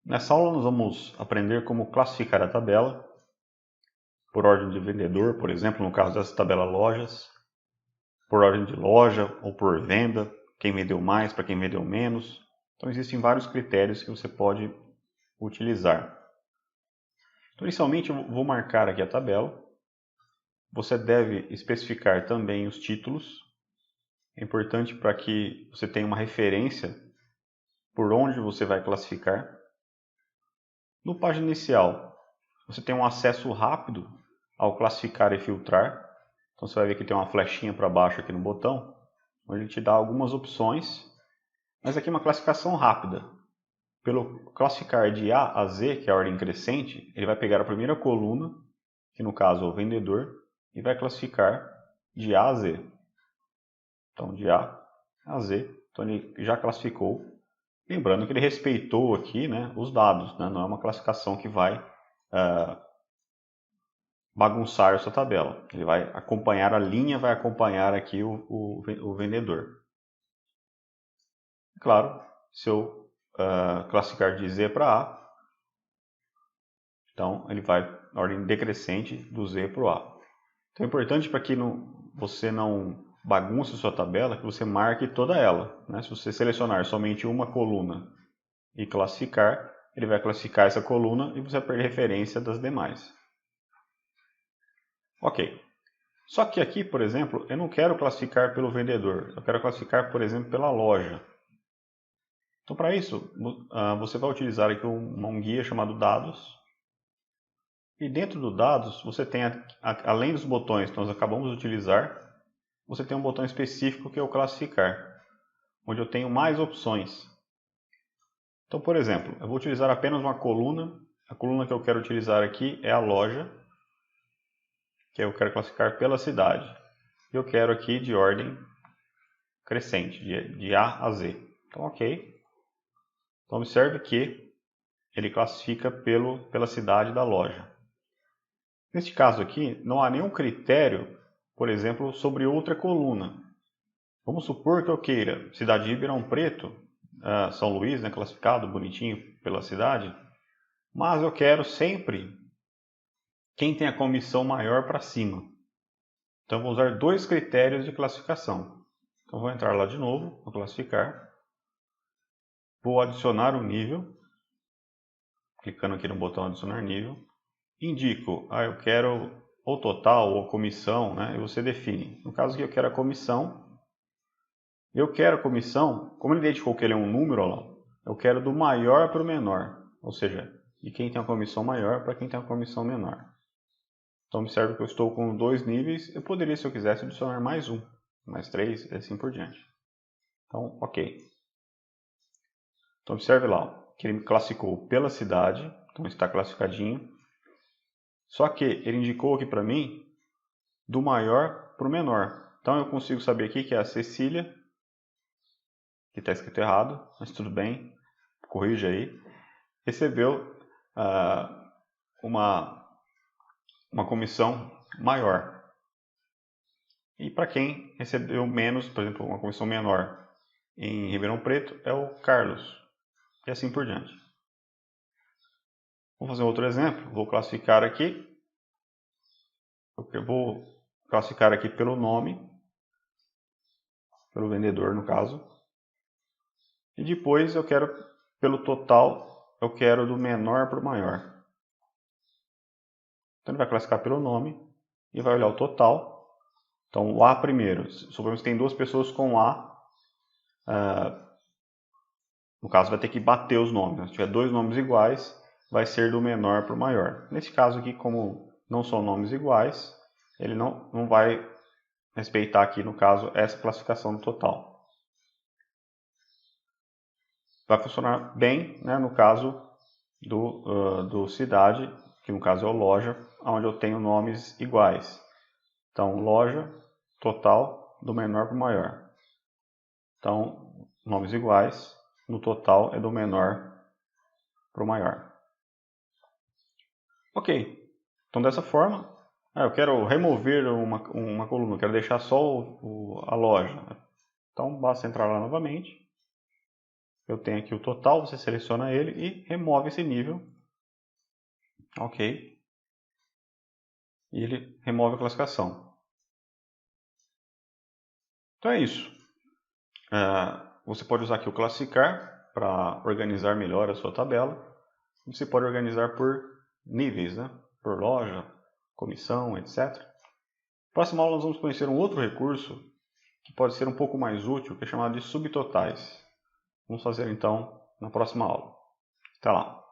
Nessa aula nós vamos aprender como classificar a tabela por ordem de vendedor, por exemplo, no caso dessa tabela lojas, por ordem de loja ou por venda, quem vendeu mais para quem vendeu menos. Então existem vários critérios que você pode utilizar. Então, inicialmente eu vou marcar aqui a tabela. Você deve especificar também os títulos. É importante para que você tenha uma referência por onde você vai classificar. No página inicial, você tem um acesso rápido ao classificar e filtrar. Então você vai ver que tem uma flechinha para baixo aqui no botão, onde ele te dá algumas opções. Mas aqui é uma classificação rápida. Pelo classificar de A a Z, que é a ordem crescente, ele vai pegar a primeira coluna, que no caso é o vendedor, e vai classificar de A a Z. Então de A a Z, então ele já classificou. Lembrando que ele respeitou aqui, né, os dados, né? Não é uma classificação que vai bagunçar a sua tabela. Ele vai acompanhar a linha, vai acompanhar aqui o vendedor. Claro, se eu classificar de Z para A, então ele vai na ordem decrescente do Z para o A. Então é importante para que você não bagunce a sua tabela, que você marque toda ela, né? Se você selecionar somente uma coluna e classificar, ele vai classificar essa coluna e você vai perder referência das demais. Ok. Só que aqui, por exemplo, eu não quero classificar pelo vendedor, eu quero classificar, por exemplo, pela loja. Então, para isso, você vai utilizar aqui um guia chamado Dados. E dentro do Dados, você tem, além dos botões que nós acabamos de utilizar, você tem um botão específico que é o Classificar, onde eu tenho mais opções. Então, por exemplo, eu vou utilizar apenas uma coluna. A coluna que eu quero utilizar aqui é a loja, que eu quero classificar pela cidade. E eu quero aqui de ordem crescente, de A a Z. Então, ok. Então, observe que ele classifica pela cidade da loja. Neste caso aqui, não há nenhum critério, por exemplo, sobre outra coluna. Vamos supor que eu queira cidade de Ribeirão Preto, São Luís, né, classificado bonitinho pela cidade, mas eu quero sempre quem tem a comissão maior para cima. Então, vou usar dois critérios de classificação. Então, vou entrar lá de novo, vou classificar. Vou adicionar um nível, clicando aqui no botão adicionar nível. Indico, eu quero ou total ou comissão, né? E você define. No caso aqui eu quero a comissão. Eu quero a comissão, como ele identificou que ele é um número, ó, eu quero do maior para o menor. Ou seja, de quem tem a comissão maior para quem tem a comissão menor. Então observe que eu estou com dois níveis. Eu poderia, se eu quisesse, adicionar mais um, mais três e assim por diante. Então, ok. Então observe lá, ó, que ele me classificou pela cidade. Então está classificadinho. Só que ele indicou aqui para mim do maior para o menor. Então eu consigo saber aqui que é a Cecília, que está escrito errado, mas tudo bem, corrija aí, recebeu uma comissão maior. E para quem recebeu menos, por exemplo, uma comissão menor em Ribeirão Preto, é o Carlos, e assim por diante. Vou fazer outro exemplo, vou classificar aqui. Eu vou classificar aqui pelo nome, pelo vendedor no caso. E depois eu quero, pelo total, eu quero do menor para o maior. Então ele vai classificar pelo nome e vai olhar o total. Então o A primeiro, suponhamos que tem duas pessoas com A, no caso vai ter que bater os nomes. Se tiver dois nomes iguais, vai ser do menor para o maior. Nesse caso aqui, como não são nomes iguais, ele não vai respeitar aqui, no caso, essa classificação do total. Vai funcionar bem, né, no caso do cidade, que no caso é o loja, onde eu tenho nomes iguais. Então, loja, total, do menor para o maior. Então, nomes iguais, no total é do menor para o maior. Ok, então dessa forma, eu quero remover uma coluna, eu quero deixar só a loja. Então basta entrar lá novamente. Eu tenho aqui o total, você seleciona ele e remove esse nível. Ok. E ele remove a classificação. Então é isso. Você pode usar aqui o classificar para organizar melhor a sua tabela. Você pode organizar por níveis, né? Por loja, comissão, etc. Próxima aula nós vamos conhecer um outro recurso que pode ser um pouco mais útil, que é chamado de subtotais. Vamos fazer então na próxima aula. Até lá!